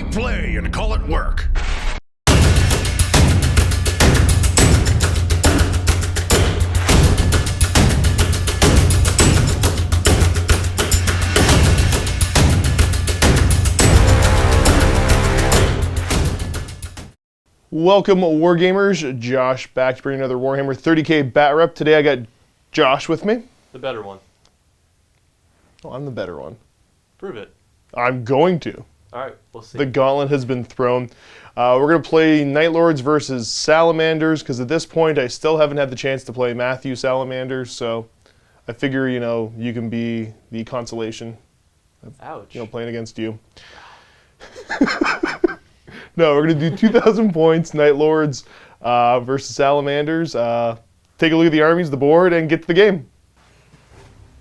it play and call it work. Welcome, Wargamers. Josh back to bring another Warhammer 30k bat rep. Today I got Josh with me. The better one. Oh, I'm the better one. Prove it. I'm going to. Alright, we'll see. The gauntlet has been thrown. We're going to play Night Lords versus Salamanders, because at this point I still haven't had the chance to play Matthew Salamanders, so I figure, you know, you can be the consolation of, Ouch. you know, playing against you. No, we're going to do 2,000 points, Night Lords versus Salamanders. Take a look at the armies, the board, and get to the game.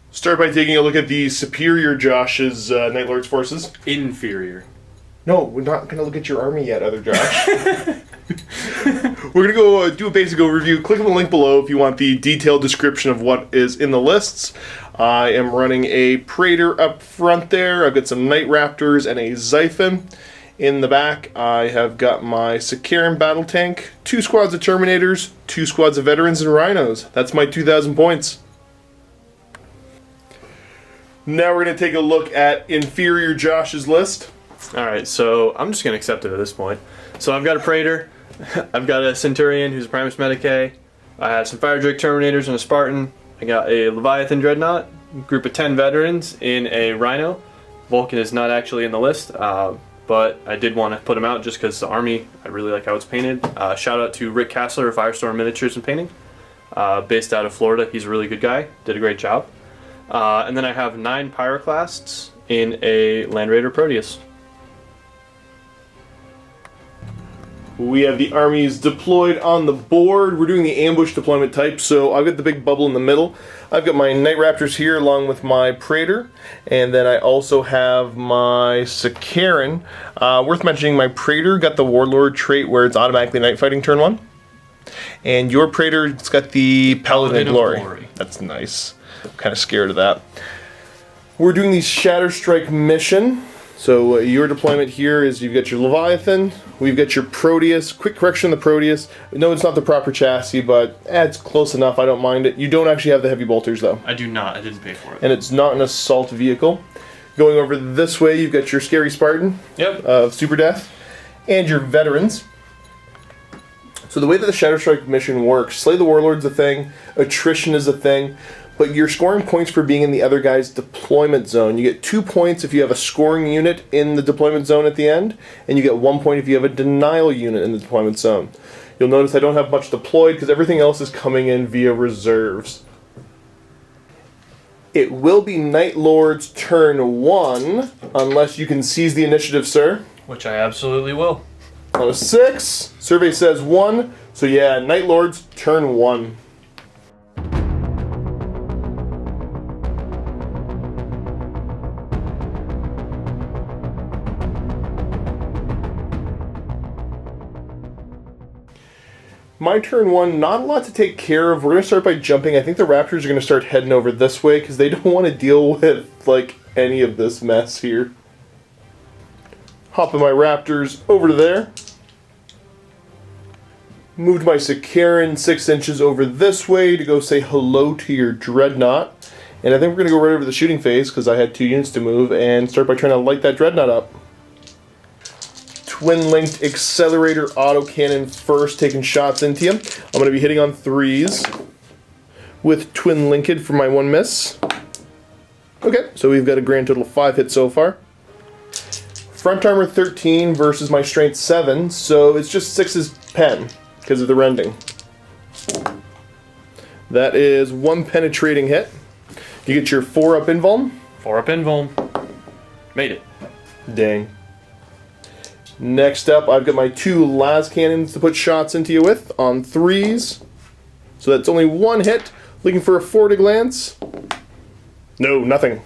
Start by taking a look at the superior Josh's Night Lords forces. Inferior. No, we're not going to look at your army yet, other Josh. We're going to go do a basic overview. Click on the link below if you want the detailed description of what is in the lists. I am running a Praetor up front there. I've got some Night Raptors and a Xiphon. In the back, I have got my Sicaran battle tank, 2 squads of Terminators, 2 squads of Veterans and Rhinos. That's my 2,000 points. Now we're going to take a look at inferior Josh's list. Alright, so I'm just going to accept it at this point. So I've got a Praetor, I've got a Centurion who's a Primus Medicae, I have some Fire Drake Terminators and a Spartan, I got a Leviathan Dreadnought, group of 10 Veterans in a Rhino. Vulcan is not actually in the list, but I did want to put him out just because the army, I really like how it's painted. Shout out to Rick Kassler of Firestorm Miniatures and Painting, based out of Florida. He's a really good guy, did a great job. And then I have 9 Pyroclasts in a Land Raider Proteus. We have the armies deployed on the board. We're doing the ambush deployment type, so I've got the big bubble in the middle. I've got my Night Raptors here along with my Praetor, and then I also have my Sicaran. Worth mentioning, my Praetor got the Warlord trait where it's automatically night fighting turn 1. And your Praetor's got the Paladin of Glory. That's nice. I'm kind of scared of that. We're doing the Shatter Strike mission. So your deployment here is you've got your Leviathan, we've got your Proteus. Quick correction on the Proteus. No, it's not the proper chassis, but it's close enough. I don't mind it. You don't actually have the heavy bolters, though. I do not. I didn't pay for it. And it's not an assault vehicle. Going over this way, you've got your Scary Spartan of Super Death and your Veterans. So the way that the Shadow Strike mission works, Slay the Warlord's a thing, attrition is a thing, but you're scoring points for being in the other guy's deployment zone. You get 2 points if you have a scoring unit in the deployment zone at the end, and you get 1 point if you have a denial unit in the deployment zone. You'll notice I don't have much deployed because everything else is coming in via reserves. It will be Night Lord's turn 1, unless you can seize the initiative, sir. Which I absolutely will. On a 6, survey says 1, so yeah, Night Lord's turn 1. My turn 1, not a lot to take care of. We're going to start by jumping. I think the Raptors are going to start heading over this way because they don't want to deal with, like, any of this mess here. Hopping my Raptors over to there. Moved my Sicaran 6 inches over this way to go say hello to your Dreadnought. And I think we're going to go right over the shooting phase because I had 2 units to move and start by trying to light that Dreadnought up. Twin-linked accelerator autocannon first, taking shots into you. I'm going to be hitting on 3s with twin-linked for my 1 miss. Okay, so we've got a grand total of 5 hits so far. Front armor 13 versus my strength 7, so it's just 6's pen because of the rending. That is 1 penetrating hit. You get your 4 up invuln. 4 up invuln. Made it. Dang. Next up, I've got my 2 las cannons to put shots into you with on 3s. So that's only 1 hit. Looking for a 4 to glance. No, nothing.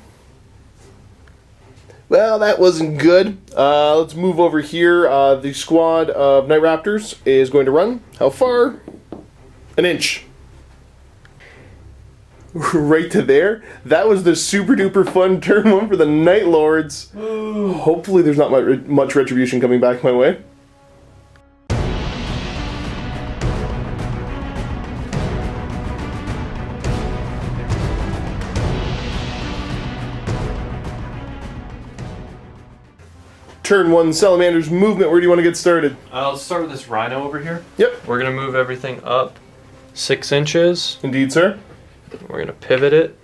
Well, that wasn't good. Let's move over here. The squad of Night Raptors is going to run. How far? An inch. right to there. That was the super duper fun turn 1 for the Night Lords. Hopefully there's not much retribution coming back my way. Turn 1 Salamanders movement. Where do you want to get started? Let's start with this rhino over here. Yep. We're gonna move everything up 6 inches. Indeed, sir. We're gonna pivot it.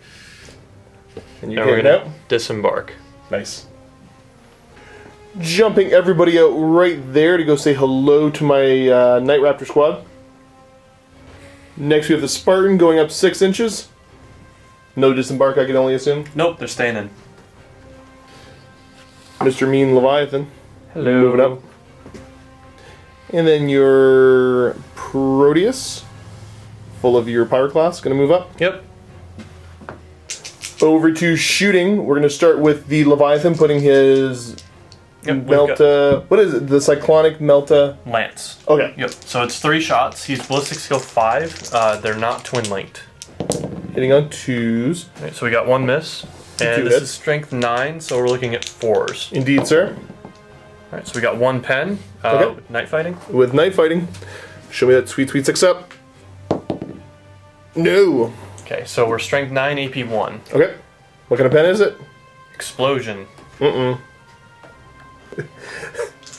And you And we're get gonna out. disembark. Nice. Jumping everybody out right there to go say hello to my Night Raptor squad. Next we have the Spartan going up 6 inches. No disembark, I can only assume. Nope, they're staying in. Mr. Mean Leviathan. Hello. Moving up. And then your Proteus, full of your Power Class, going to move up. Yep. Over to shooting. We're going to start with the Leviathan putting his Melta. What is it? The Cyclonic Melta. Lance. Okay. Yep. So it's 3 shots. He's ballistic skill 5. They're not twin linked. Hitting on 2s. Right, so we got 1 miss. And this is strength 9, so we're looking at 4s. Indeed, sir. Alright, so we got 1 pen. Okay. With night fighting. With Night Fighting. Show me that sweet, sweet 6 up. No. Okay, so we're strength 9, AP 1. Okay. What kind of pen is it? Explosion.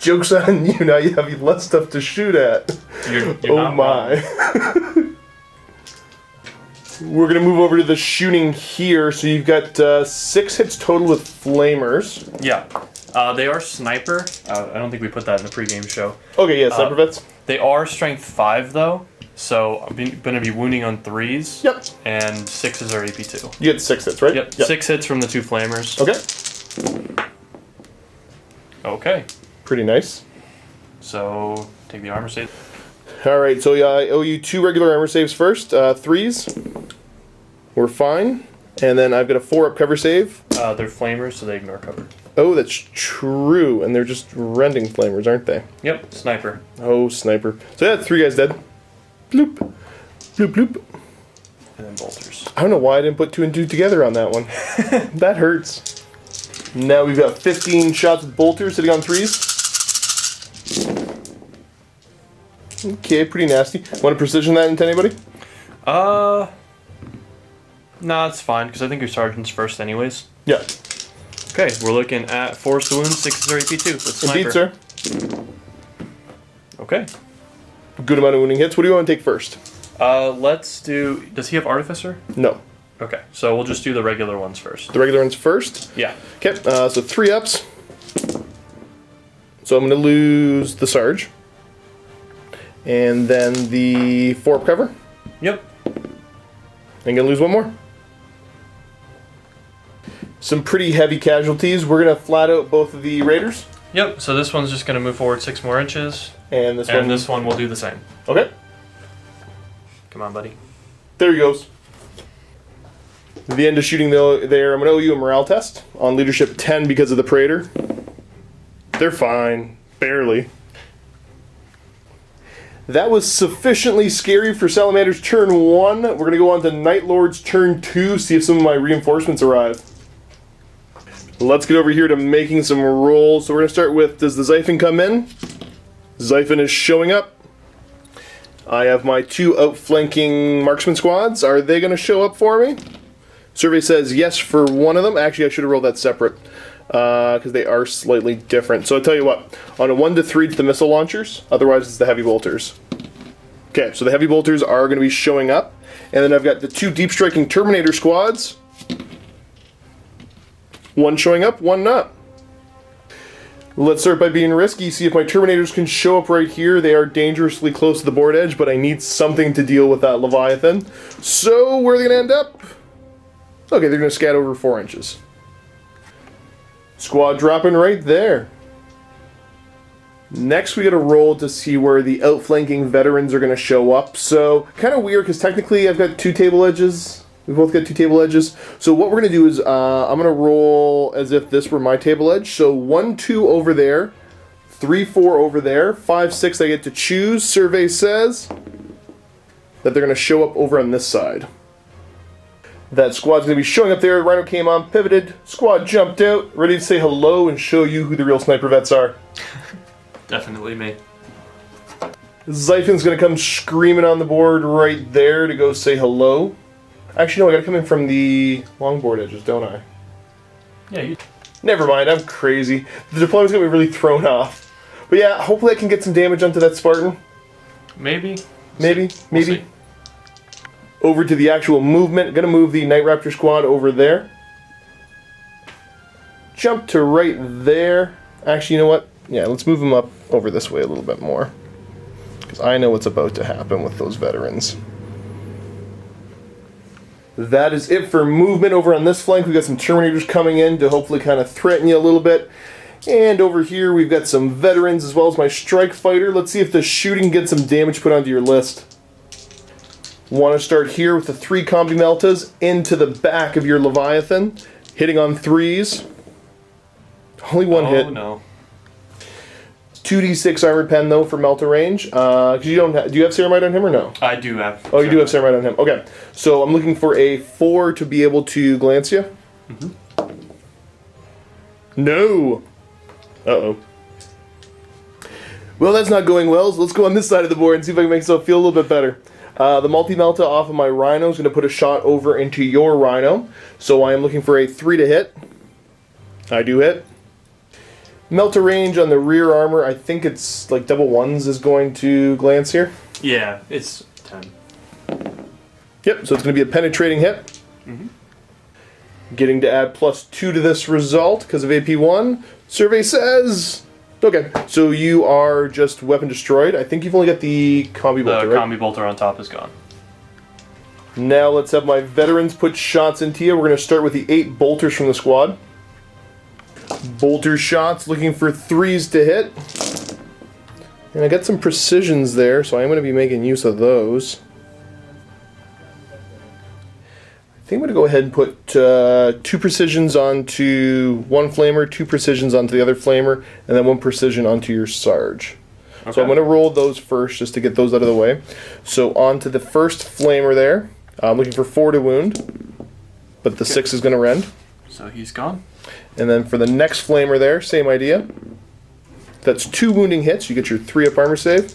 Joke's on you, now you have less stuff to shoot at. You're Oh not my. wrong. We're going to move over to the shooting here. So you've got 6 hits total with flamers. Yeah. They are sniper. I don't think we put that in the pregame show. Okay, yeah, sniper vets. They are strength 5 though, so I'm going to be wounding on 3s. Yep. And 6s are AP2. You get 6 hits, right? Yep. 6 hits from the 2 flamers. Okay. Okay. Pretty nice. So take the armor save. Alright, so yeah, I owe you 2 regular armor saves first. 3s. We're fine. And then I've got a 4 up cover save. They're flamers, so they ignore cover. Oh, that's true. And they're just rending flamers, aren't they? Yep. Sniper. Oh, sniper. So yeah, 3 guys dead. Bloop. Bloop, bloop. And then bolters. I don't know why I didn't put 2 and 2 together on that one. That hurts. Now we've got 15 shots with bolters sitting on 3s. Okay, pretty nasty. Want to precision that into anybody? Nah, it's fine, because I think your sergeant's first anyways. Yeah. Okay, we're looking at 4 to wound, 6 are AP2 with sniper. Indeed, sir. Okay. Good amount of wounding hits. What do you want to take first? Let's do... Does he have Artificer? No. Okay, so we'll just do the regular ones first. The regular ones first? Yeah. Okay, so 3 ups. So I'm going to lose the Sarge. And then the 4 up cover. Yep. I'm going to lose 1 more. Some pretty heavy casualties. We're going to flat out both of the Raiders. Yep, so this one's just going to move forward 6 more inches. And this And this one will do the same. Okay. Come on, buddy. There he goes. At the end of shooting there, I'm going to owe you a morale test on leadership 10 because of the Praetor. They're fine. Barely. That was sufficiently scary for Salamander's turn 1. We're going to go on to Night Lord's turn 2, see if some of my reinforcements arrive. Let's get over here to making some rolls. So we're going to start with, does the Xiphon come in? Xiphon is showing up. I have my 2 outflanking marksman squads. Are they going to show up for me? Survey says yes for one of them. Actually, I should have rolled that separate because they are slightly different. So I'll tell you what, on a 1 to 3 it's the missile launchers, otherwise it's the heavy bolters. Okay, so the heavy bolters are going to be showing up. And then I've got the 2 deep striking Terminator squads. 1 showing up, 1 not. Let's start by being risky, see if my Terminators can show up right here. They are dangerously close to the board edge, but I need something to deal with that Leviathan. So, where are they going to end up? Okay, they're going to scat over 4 inches. Squad dropping right there. Next, we got to roll to see where the outflanking veterans are going to show up. So, kind of weird, because technically I've got 2 table edges. We both got 2 table edges. So what we're going to do is I'm going to roll as if this were my table edge. So 1, 2 over there, 3, 4 over there, 5, 6 I get to choose. Survey says that they're going to show up over on this side. That squad's going to be showing up there. Rhino came on, pivoted, squad jumped out, ready to say hello and show you who the real sniper vets are. Definitely me. Zyphon's going to come screaming on the board right there to go say hello. Actually, no, I got to come in from the longboard edges, don't I? Yeah, you... Never mind, I'm crazy. The deployment's going to be really thrown off. But yeah, hopefully I can get some damage onto that Spartan. Maybe. Maybe. We'll see. Over to the actual movement. Gonna move the Night Raptor squad over there. Jump to right there. Actually, you know what? Yeah, let's move them up over this way a little bit more. Because I know what's about to happen with those veterans. That is it for movement over on this flank. We've got some Terminators coming in to hopefully kind of threaten you a little bit. And over here we've got some veterans as well as my strike fighter. Let's see if the shooting gets some damage put onto your list. Want to start here with the 3 combi meltas into the back of your Leviathan, hitting on 3s. Only one hit. Oh no. 2d6 armored pen though for melta range. Cause you don't do you have ceramite on him or no? I do have. Oh, you do have ceramite on him. Okay, so I'm looking for a 4 to be able to glance you. No. Uh-oh. Well, that's not going well, so let's go on this side of the board and see if I can make myself feel a little bit better. The multi-melta off of my Rhino is going to put a shot over into your Rhino. So I am looking for a 3 to hit. I do hit. Melta range on the rear armor, I think it's like double 1s is going to glance here. Yeah, it's 10. Yep, so it's going to be a penetrating hit. Getting to add +2 to this result because of AP1. Survey says... Okay, so you are just weapon destroyed. I think you've only got the combi bolter, The right? combi bolter on top is gone. Now let's have my veterans put shots into you. We're going to start with the 8 bolters from the squad. Bolter shots, looking for 3s to hit. And I got some precisions there, so I'm going to be making use of those. I think I'm going to go ahead and put 2 precisions onto one flamer, 2 precisions onto the other flamer, and then 1 precision onto your Sarge. Okay. So I'm going to roll those first just to get those out of the way. So onto the first flamer there. I'm looking for 4 to wound, but the 6 is going to rend. So he's gone. And then for the next flamer there, same idea. That's 2 wounding hits. You get your 3 up armor save.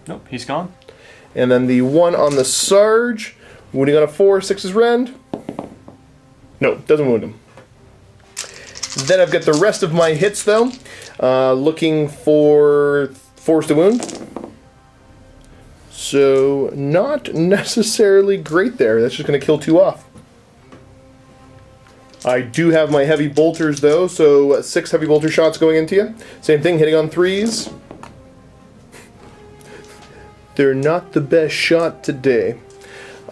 Nope, he's gone. And then the 1 on the Sarge. Wounding on a 4, 6 is rend. No, doesn't wound him. Then I've got the rest of my hits though. Looking for 4s to wound. So not necessarily great there. That's just going to kill 2 off. I do have my heavy bolters though, so 6 heavy bolter shots going into you. Same thing, hitting on 3s. They're not the best shot today.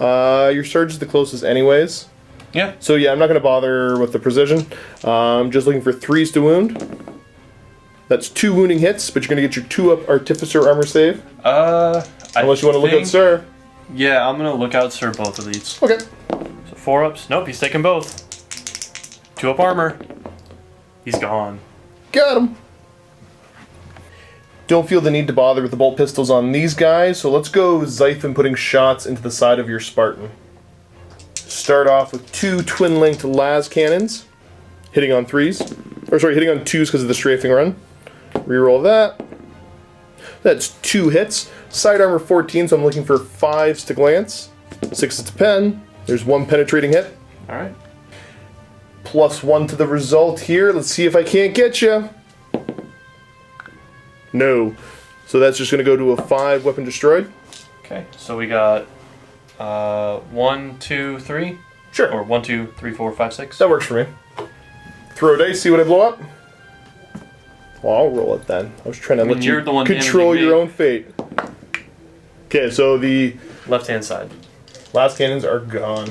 Your Sarge is the closest anyways. Yeah. So yeah, I'm not going to bother with the precision. I'm just looking for 3s to wound. That's 2 wounding hits, but you're going to get your 2 up Artificer armor save. Unless you want to look out Sir. Yeah, I'm going to look out Sir both of these. Okay. So 4 ups. Nope, he's taking both. 2 up armor. He's gone. Got him. Don't feel the need to bother with the bolt pistols on these guys, so let's go Zyphon putting shots into the side of your Spartan. Start off with 2 twin-linked las cannons, hitting on 3s. Or sorry, hitting on 2s because of the strafing run. Reroll that. That's 2 hits. Side armor 14, so I'm looking for 5s to glance. 6s to pen. There's 1 penetrating hit. Alright. +1 to the result here. Let's see if I can't get you. No. So that's just going to go to a 5 weapon destroyed. Okay, so we got 1, 2, 3? Sure. Or 1, 2, 3, 4, 5, 6? That works for me. Throw a dice, see what I blow up. Well, I'll roll it then. I was trying to let you the one control your own fate. Okay, so the left-hand side. last cannons are gone.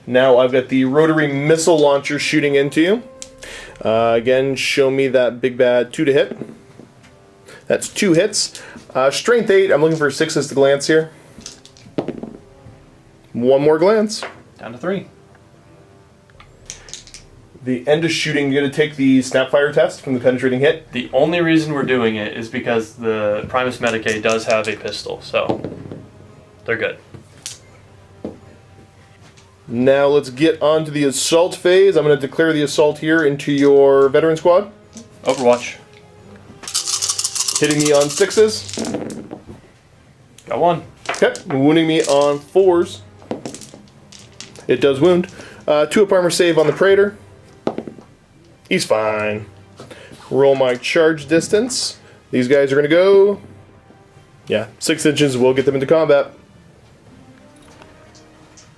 Now I've got the rotary missile launcher shooting into you. Again, show me that big bad 2 to hit. That's 2 hits. Strength 8, I'm looking for 6s to glance here. 1 more glance. Down to 3. The end of shooting, you're going to take the snapfire test from the penetrating hit. The only reason we're doing it is because the Primus Medicae does have a pistol, so they're good. Now let's get on to the assault phase. I'm going to declare the assault here into your veteran squad. Overwatch. Hitting me on 6s. Got 1. Okay, wounding me on 4s. It does wound. 2 up armor save on the Praetor. He's fine. Roll my charge distance. These guys are going to go... Yeah, 6 inches. We'll get them into combat.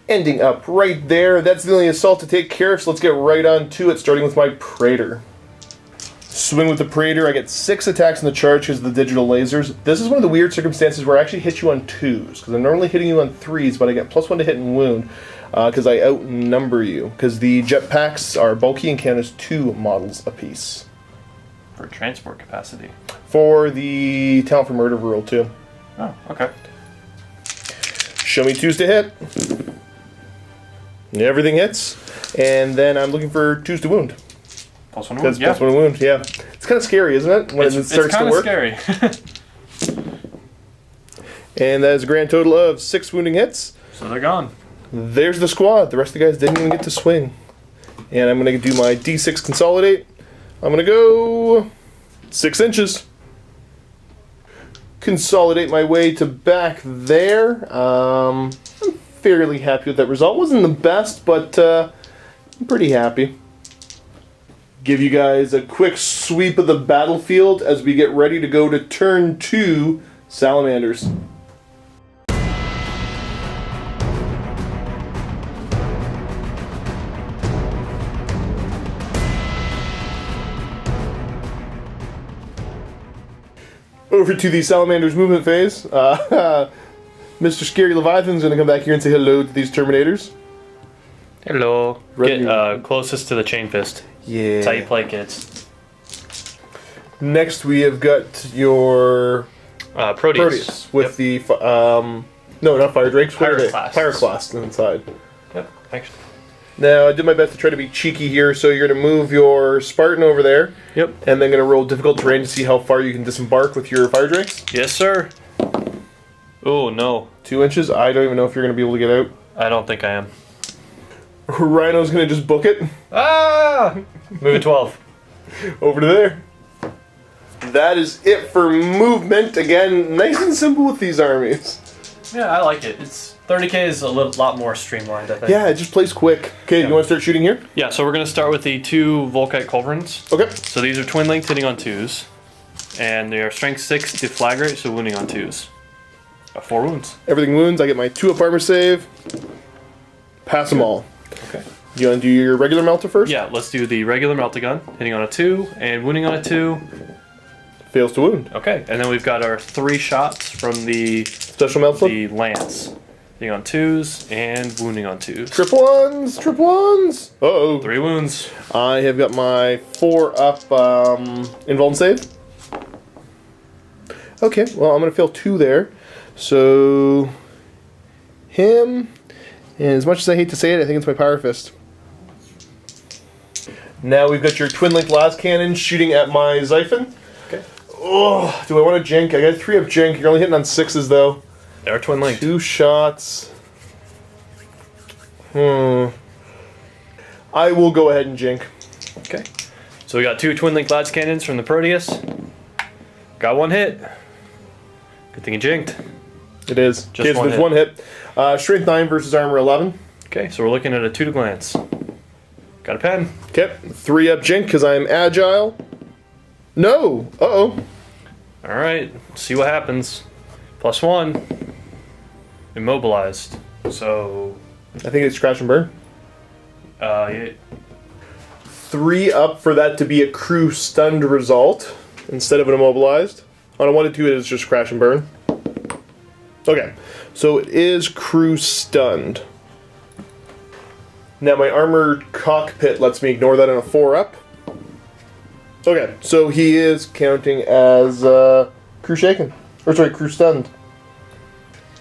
Ending up right there. That's the only assault to take care of, so let's get right on to it, starting with my Praetor. Swing with the Praetor. I get 6 attacks in the charge because of the digital lasers. This is one of the weird circumstances where I actually hit you on 2s, because I'm normally hitting you on 3s, but I get +1 to hit and wound, because I outnumber you, because the jetpacks are bulky and count as 2 models apiece. For transport capacity. For the Talent for Murder rule, too. Oh, okay. Show me 2s to hit. Everything hits. And then I'm looking for 2s to wound. +1 wound, That's yeah. +1 wound, yeah. It's kind of scary, isn't it? When it starts to work. It's kind of scary. And that is a grand total of 6 wounding hits. So they're gone. There's the squad. The rest of the guys didn't even get to swing. And I'm going to do my D6 consolidate. I'm going to go 6 inches. Consolidate my way to back there. I'm fairly happy with that result. Wasn't the best, but I'm pretty happy. Give you guys a quick sweep of the battlefield as we get ready to go to turn 2, Salamanders. Over to the Salamanders movement phase. Mr. Scary Leviathan's going to come back here and say hello to these Terminators. Hello. Red Get closest to the chain fist. Yeah. That's how you play, kids. Next, we have got your Proteus. with the no, not Fire Drakes. Pyroclasts. Pyroclasts inside. Yep. Thanks. Now, I did my best to try to be cheeky here, so you're going to move your Spartan over there. Yep. And then going to roll difficult terrain to see how far you can disembark with your Fire Drakes. Yes, sir. Oh, no. 2 inches. I don't even know if you're going to be able to get out. I don't think I am. Rhino's going to just book it. Ah! Move it 12. Over to there. That is it for movement. Again, nice and simple with these armies. Yeah, I like it. It's 30k is a lot more streamlined, I think. Yeah, it just plays quick. Okay, Yeah. you want to start shooting here? Yeah, so we're going to start with the 2 Volkite Culverins. Okay. So these are twin linked hitting on 2s. And they are strength 6 deflagrate, so wounding on 2s. 4 wounds. Everything wounds. I get my 2 up armor save. Pass them all. Okay. You want to do your regular melter first? Yeah, let's do the regular Meltagun, hitting on a 2 and wounding on a 2. Fails to wound. Okay, and then we've got our 3 shots from the Special melt flip. the lance, hitting on 2s and wounding on 2s. Triple ones. Triple ones. Uh-oh. 3 wounds. I have got my 4 up invuln save. Okay, well, I'm going to fail 2 there. So, him, and as much as I hate to say it, I think it's my Power Fist. Now we've got your Twin Link Las Cannon shooting at my Xiphon. Okay. Oh, do I want to jink? I got 3 up jink. You're only hitting on 6s, though. They're twin linked. 2 shots. I will go ahead and jink. Okay. So we got 2 twin link Lads Cannons from the Proteus. Got 1 hit. Good thing you jinked. It is. Just okay, so one there's hit. 1 hit. Strength 9 versus Armor 11. Okay, so we're looking at a 2 to glance. Got a pen. Okay, 3 up jink because I'm agile. No! Uh-oh. Alright, see what happens. +1. Immobilized. So, I think it's crash and burn. yeah. 3 up for that to be a crew stunned result instead of an immobilized. On a 1 to 2, it is just crash and burn. Okay, so it is crew stunned. Now my armored cockpit lets me ignore that on a 4 up. Okay, so he is counting as crew shaken. Or sorry, crew stunned.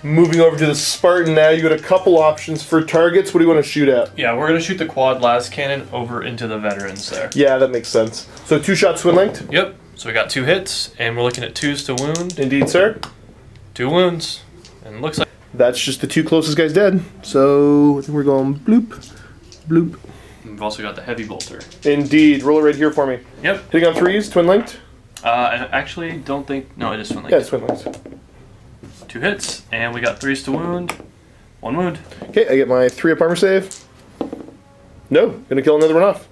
Moving over to the Spartan now, you got a couple options for targets. What do you want to shoot at? Yeah, we're going to shoot the quad Las Cannon over into the veterans there. Yeah, that makes sense. So 2 shots twin linked? Yep, so we got 2 hits, and we're looking at 2s to wound. Indeed, sir. 2 wounds. And it looks like That's just the two closest guys dead. So I think we're going bloop, bloop. We've also got the heavy bolter. Indeed. Roll it right here for me. Yep. Hitting on 3s, twin linked? I actually don't think... No, it is twin linked. Yeah, it's twin linked. 2 hits, and we got 3s to wound. 1 wound. Okay, I get my 3-up armor save. No, gonna kill another one off.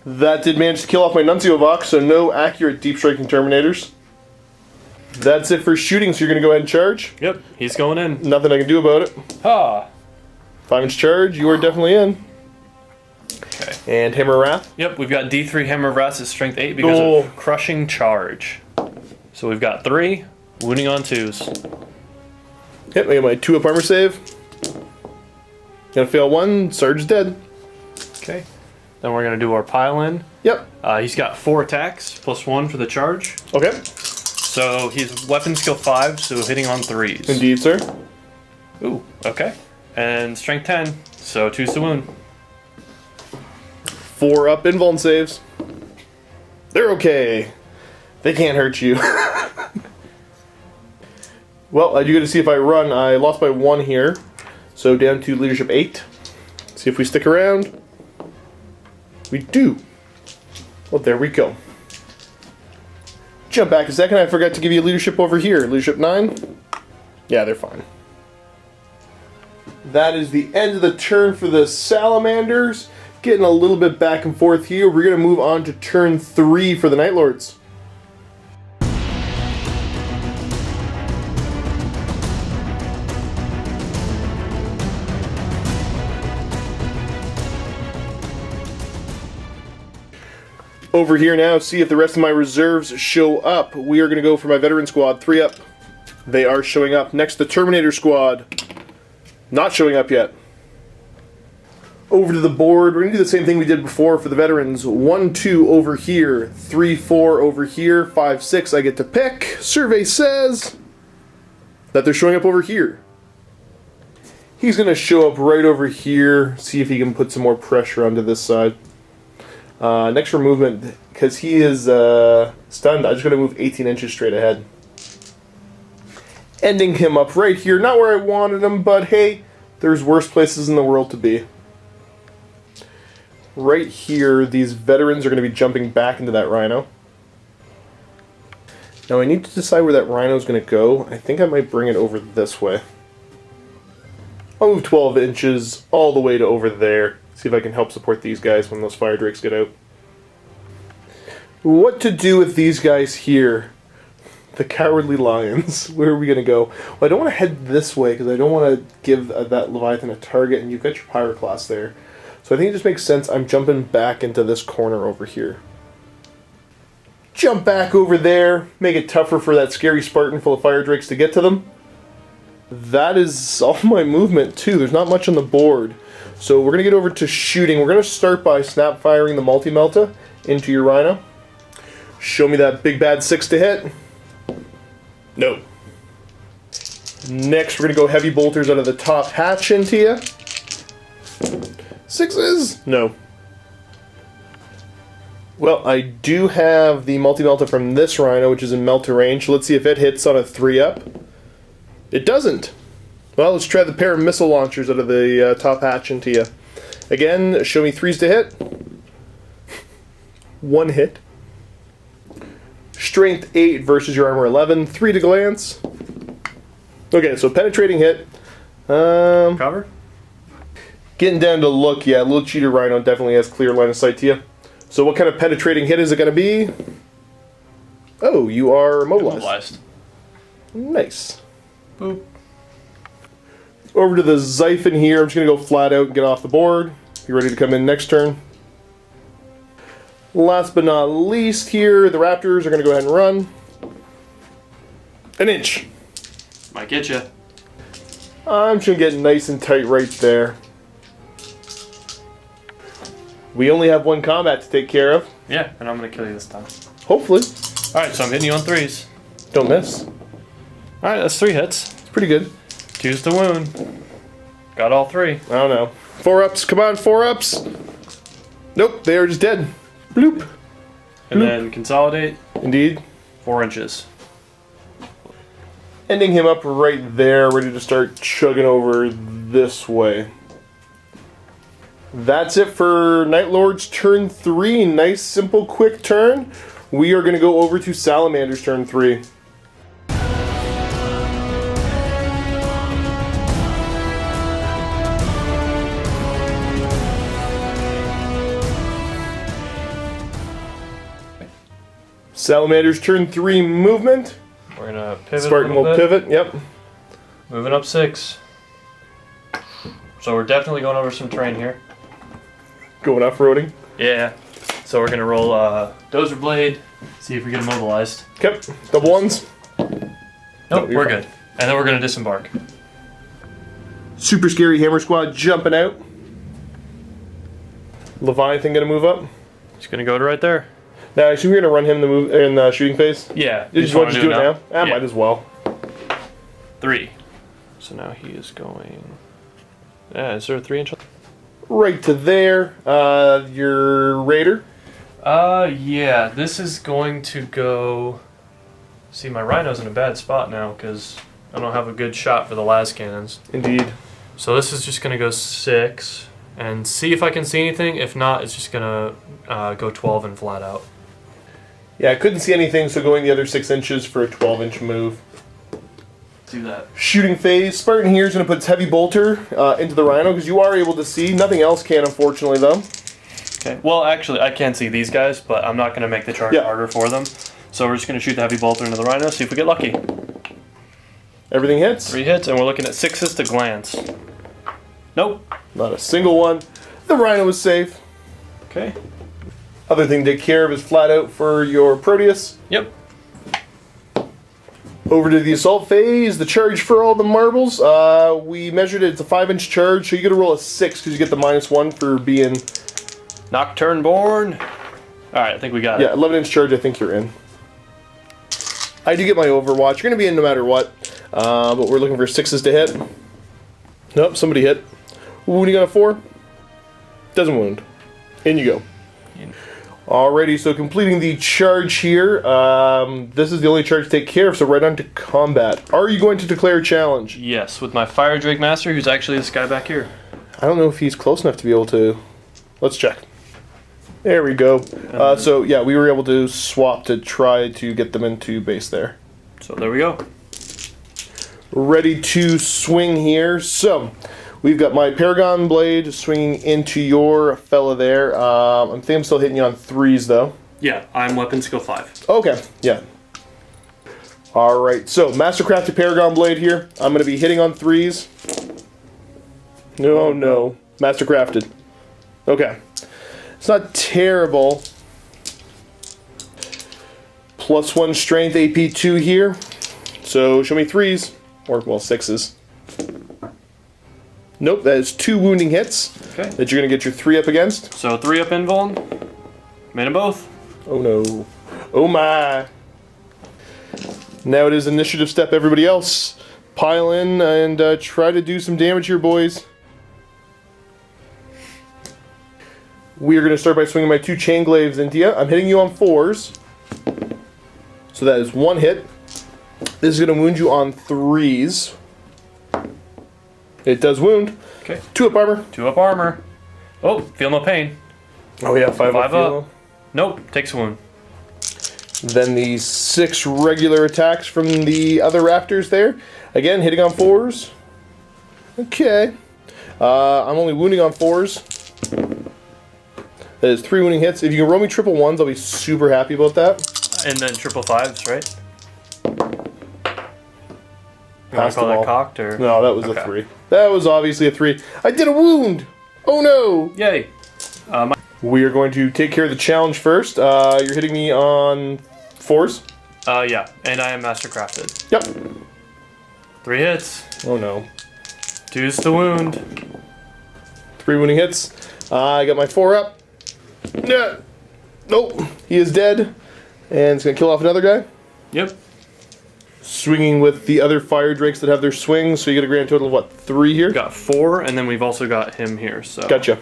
That did manage to kill off my Nuncio Vox, so no accurate deep striking Terminators. That's it for shooting, so you're gonna go ahead and charge. Yep, he's going in. Nothing I can do about it. Ha! 5-inch charge, you are definitely in. Okay. And Hammer Wrath. Yep, we've got D3 Hammer of Wrath at strength 8 because of crushing charge. So we've got 3, wounding on 2s. Yep, I get my 2-up armor save. Gonna fail 1, Sarge is dead. Okay. Then we're gonna do our pile in. Yep. He's got 4 attacks, plus 1 for the charge. Okay. So he's weapon skill 5, so hitting on 3s. Indeed, sir. Ooh, okay. And strength 10, so 2s to wound. 4-up invuln saves. They're okay. They can't hurt you. Well, I do get to see if I run. I lost by 1 here. So down to leadership 8. See if we stick around. We do. Well, there we go. Jump back a second. I forgot to give you leadership over here. Leadership 9. Yeah, they're fine. That is the end of the turn for the Salamanders. Getting a little bit back and forth here. We're going to move on to turn 3 for the Night Lords. Over here now, see if the rest of my reserves show up. We are going to go for my veteran squad, 3-up. They are showing up. Next, the Terminator squad. Not showing up yet. Over to the board, we're going to do the same thing we did before for the veterans. 1, 2 over here, 3, 4 over here, 5, 6 I get to pick. Survey says that they're showing up over here. He's going to show up right over here, see if he can put some more pressure onto this side. Next for movement, because he is stunned, I'm just going to move 18 inches straight ahead. Ending him up right here, not where I wanted him, but hey, there's worse places in the world to be. Right here, these veterans are going to be jumping back into that rhino. Now I need to decide where that rhino is going to go. I think I might bring it over this way. I'll move 12 inches all the way to over there. See if I can help support these guys when those fire drakes get out. What to do with these guys here? The Cowardly Lions. Where are we going to go? Well, I don't want to head this way because I don't want to give that Leviathan a target, and you've got your Pyroclast there. So I think it just makes sense I'm jumping back into this corner over here. Jump back over there, make it tougher for that scary Spartan full of fire drakes to get to them. That is all my movement too. There's not much on the board. So we're going to get over to shooting. We're going to start by snap firing the multi-melta into your rhino. Show me that big bad 6 to hit. No. Next we're going to go heavy bolters out of the top hatch into you. 6s? No. Well, I do have the multi-melta from this rhino, which is in melta range. So let's see if it hits on a 3-up. It doesn't. Well, let's try the pair of missile launchers out of the top hatch into you. Again, show me 3s to hit. 1 hit. Strength 8 versus your armor 11. 3 to glance. Okay, so penetrating hit. Cover? Getting down to look, yeah, little cheater rhino definitely has clear line of sight to you. So what kind of penetrating hit is it going to be? Oh, you are immobilized. Nice. Boop. Over to the Xiphon here. I'm just going to go flat out and get off the board. Be ready to come in next turn. Last but not least here, the Raptors are going to go ahead and run. 1 inch. Might get you. I'm just going to get nice and tight right there. We only have 1 combat to take care of. Yeah, and I'm going to kill you this time. Hopefully. Alright, so I'm hitting you on 3s. Don't miss. Alright, that's 3 hits. It's pretty good. 2s to wound. Got all 3. I don't know. 4-ups. Come on, 4-ups. Nope, they are just dead. Bloop. And Bloop. then consolidate. Indeed. 4 inches. ending him up right there, ready to start chugging over this way. That's it for Night Lord's turn 3. Nice, simple, quick turn. We are going to go over to Salamander's turn 3. Salamander's turn 3 movement. We're gonna pivot. Spartan will pivot, yep. Moving up 6. So we're definitely going over some terrain here. Going off-roading. Yeah. So we're gonna roll Dozer Blade, see if we get immobilized. Okay, double ones. Nope, you're we're fine. good. And then we're gonna disembark. Super scary Hammer Squad jumping out. Leviathan gonna move up. Just gonna go to right there. Now, I assume you're gonna run him in the shooting phase? Yeah. You just want to do it now? Yeah. Might as well. 3. So now he is going. Yeah, is there a 3-inch? Right to there. Your Raider. Yeah. This is going to go. See, my Rhino's in a bad spot now because I don't have a good shot for the las cannons. Indeed. So this is just gonna go 6 and see if I can see anything. If not, it's just gonna go 12 and flat out. Yeah, I couldn't see anything, so going the other 6 inches for a 12-inch move. Do that. Shooting phase. Spartan here is going to put its heavy bolter into the Rhino because you are able to see. Nothing else can, unfortunately, though. Okay. Well, actually, I can see these guys, but I'm not going to make the charge harder for them. So we're just going to shoot the heavy bolter into the Rhino, see if we get lucky. Everything hits. 3 hits, and we're looking at 6s to glance. Nope. Not a single one. The Rhino is safe. Okay. Other thing to take care of is flat out for your Proteus. Yep. Over to the assault phase, the charge for all the marbles. We measured it, it's a 5-inch charge, so you gotta roll a 6 because you get the -1 for being... Nocturne Born. Alright, I think we got it. Yeah, 11-inch charge, I think you're in. I do get my Overwatch. You're gonna be in no matter what, but we're looking for 6s to hit. Nope, somebody hit. Wounding on a 4. Doesn't wound. In you go. Alrighty, so completing the charge here. This is the only charge to take care of, so right on to combat. Are you going to declare a challenge? Yes, with my Fire Drake Master, who's actually this guy back here. I don't know if he's close enough to be able to... Let's check. There we go. So, yeah, we were able to swap to try to get them into base there. So there we go. Ready to swing here. So, we've got my Paragon Blade swinging into your fella there. I think I'm still hitting you on 3s, though. Yeah, I'm weapon skill 5. Okay, yeah. Alright, so Mastercrafted Paragon Blade here. I'm going to be hitting on 3s. No. Mastercrafted. Okay. It's not terrible. +1 strength, AP 2 here. So show me 3s. Or, well, 6s. Nope, that is 2 wounding hits. Okay. That you're going to get your 3 up against. So 3 up invuln. Made them both. Oh no. Oh my. Now it is initiative step, everybody else. Pile in and try to do some damage here, boys. We are going to start by swinging my 2 chain glaives into you. I'm hitting you on 4s. So that is 1 hit. This is going to wound you on 3s. It does wound. Okay. 2 up armor. 2 up armor. Oh, feel no pain. Oh yeah, 5 up. 5 up. Nope, takes a wound. Then the 6 regular attacks from the other raptors there. Again, hitting on 4s. Okay. I'm only wounding on 4s. That is 3 wounding hits. If you can roll me triple 1s, I'll be super happy about that. And then triple 5s, right? You want Passed to call them all. that cocked or? No, that was Okay. a 3. That was obviously a 3. I did a wound! Oh no! Yay! We are going to take care of the challenge first. You're hitting me on 4s? Yeah, and I am mastercrafted. Yep. 3 hits. Oh no. 2's to wound. 3 wounding hits. I got my 4 up. Yeah. Nope. He is dead. And it's going to kill off another guy. Yep. Swinging with the other fire drakes that have their swings, so you get a grand total of what, 3 here? Got 4, and then we've also got him here. So. Gotcha.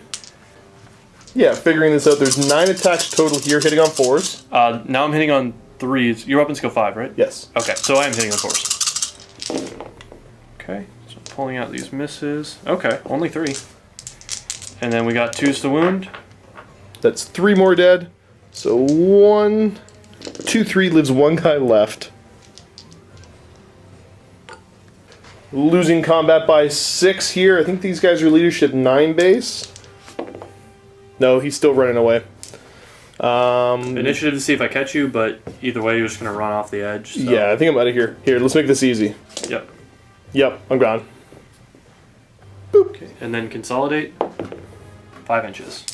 Yeah, figuring this out, there's 9 attacks total here, hitting on 4s. Now I'm hitting on 3s. Your weapon skill 5, right? Yes. Okay, so I am hitting on 4s. Okay, so pulling out these misses. Okay, only 3. And then we got 2s to wound. That's 3 more dead. So 1, 2, 3 lives 1 guy left. Losing combat by 6 here. I think these guys are leadership 9 base. No, he's still running away. Initiative to see if I catch you, but either way, you're just going to run off the edge. So. Yeah, I think I'm out of here. Here, let's make this easy. Yep. Yep, I'm gone. Boop. Okay. And then consolidate 5 inches.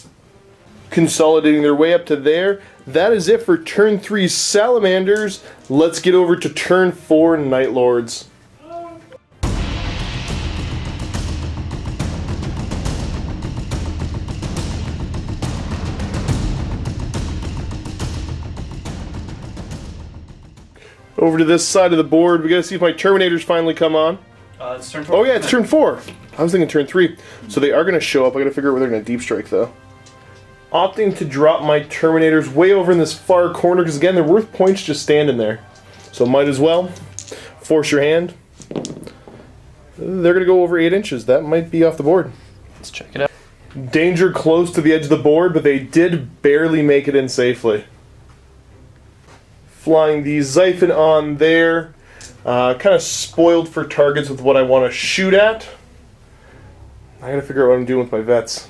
Consolidating their way up to there. That is it for turn 3 Salamanders. Let's get over to turn 4 Night Lords. Over to this side of the board, we gotta see if my Terminators finally come on. It's turn 4. Oh yeah, it's turn 4. I was thinking turn 3. So they are gonna show up. I gotta figure out where they're gonna deep strike though. Opting to drop my Terminators way over in this far corner, because again, they're worth points just standing there. So might as well force your hand. They're gonna go over 8 inches. That might be off the board. Let's check it out. Danger close to the edge of the board, but they did barely make it in safely. Flying the Xiphon on there. Kind of spoiled for targets with what I want to shoot at. I gotta figure out what I'm doing with my vets.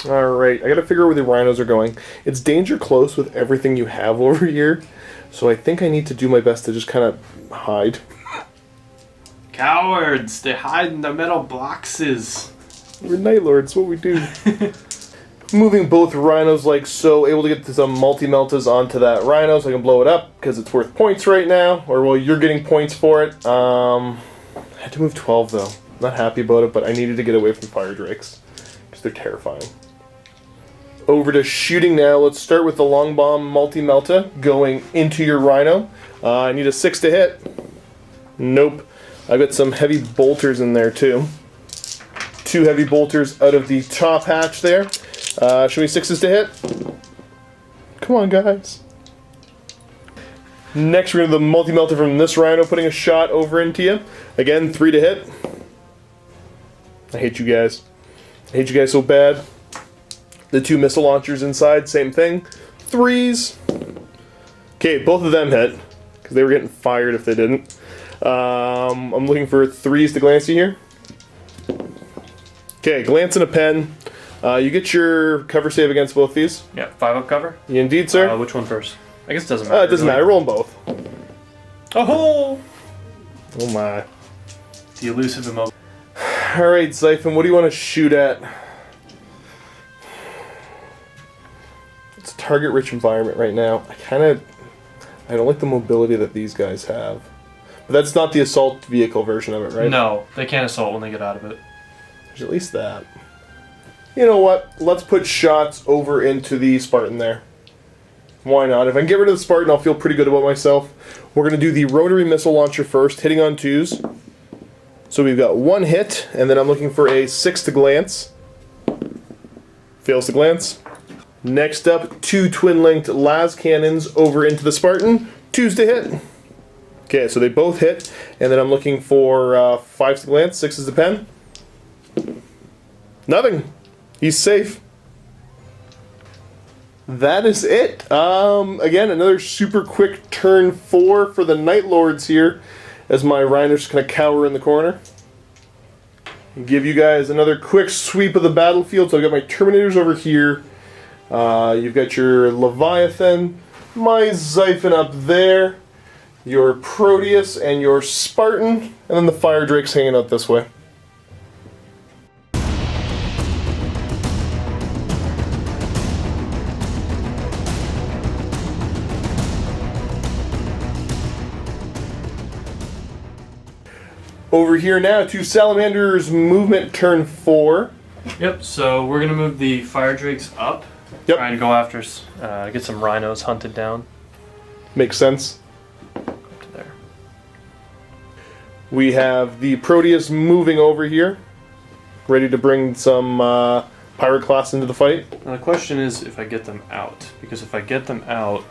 Alright, I gotta figure out where the rhinos are going. It's danger close with everything you have over here, so I think I need to do my best to just kind of hide. Cowards! They hide in the metal boxes. We're Night Lords, what we do. Moving both rhinos like so, able to get some multi-meltas onto that rhino so I can blow it up because it's worth points right now, or well, you're getting points for it. I had to move 12 though. Not happy about it, but I needed to get away from fire drakes because they're terrifying. Over to shooting now. Let's start with the long bomb multi-melta going into your rhino. I need a 6 to hit. Nope. I've got some heavy bolters in there too. 2 heavy bolters out of the top hatch there. Show me 6s to hit. Come on, guys. Next, we're going to the multi-melta from this rhino, putting a shot over into you. Again, 3 to hit. I hate you guys. I hate you guys so bad. The 2 missile launchers inside, same thing. 3s. Okay, both of them hit, because they were getting fired if they didn't. I'm looking for 3s to glance you here. Okay, glance and a pen. You get your cover save against both these. Yeah, 5 up cover. You indeed, sir. Which one first? I guess it doesn't matter. It doesn't matter. Roll them both. Oh! Oh my. The elusive emotion. Alright, Xiphon, what do you want to shoot at? It's a target-rich environment right now. I don't like the mobility that these guys have. But that's not the assault vehicle version of it, right? No, they can't assault when they get out of it. There's at least that. You know what? Let's put shots over into the Spartan there. Why not? If I can get rid of the Spartan, I'll feel pretty good about myself. We're going to do the rotary missile launcher first, hitting on 2s. So we've got 1 hit, and then I'm looking for a 6 to glance. Fails to glance. Next up, 2 twin-linked las cannons over into the Spartan. 2s to hit. Okay, so they both hit, and then I'm looking for 5s to glance, 6s to pen. Nothing. He's safe. That is it. Again, another super quick turn 4 for the Night Lords here, as my rhinos kind of cower in the corner. Give you guys another quick sweep of the battlefield. So I've got my Terminators over here. You've got your Leviathan, my Xiphon up there, your Proteus, and your Spartan, and then the Fire Drake's hanging out this way. Over here now to Salamanders movement turn 4. Yep, so we're going to move the Fire Drakes up. Yep. Try and go after, get some rhinos hunted down. Makes sense. Up to there. We have the Proteus moving over here, ready to bring some pirate class into the fight. Now the question is if I get them out, because if I get them out...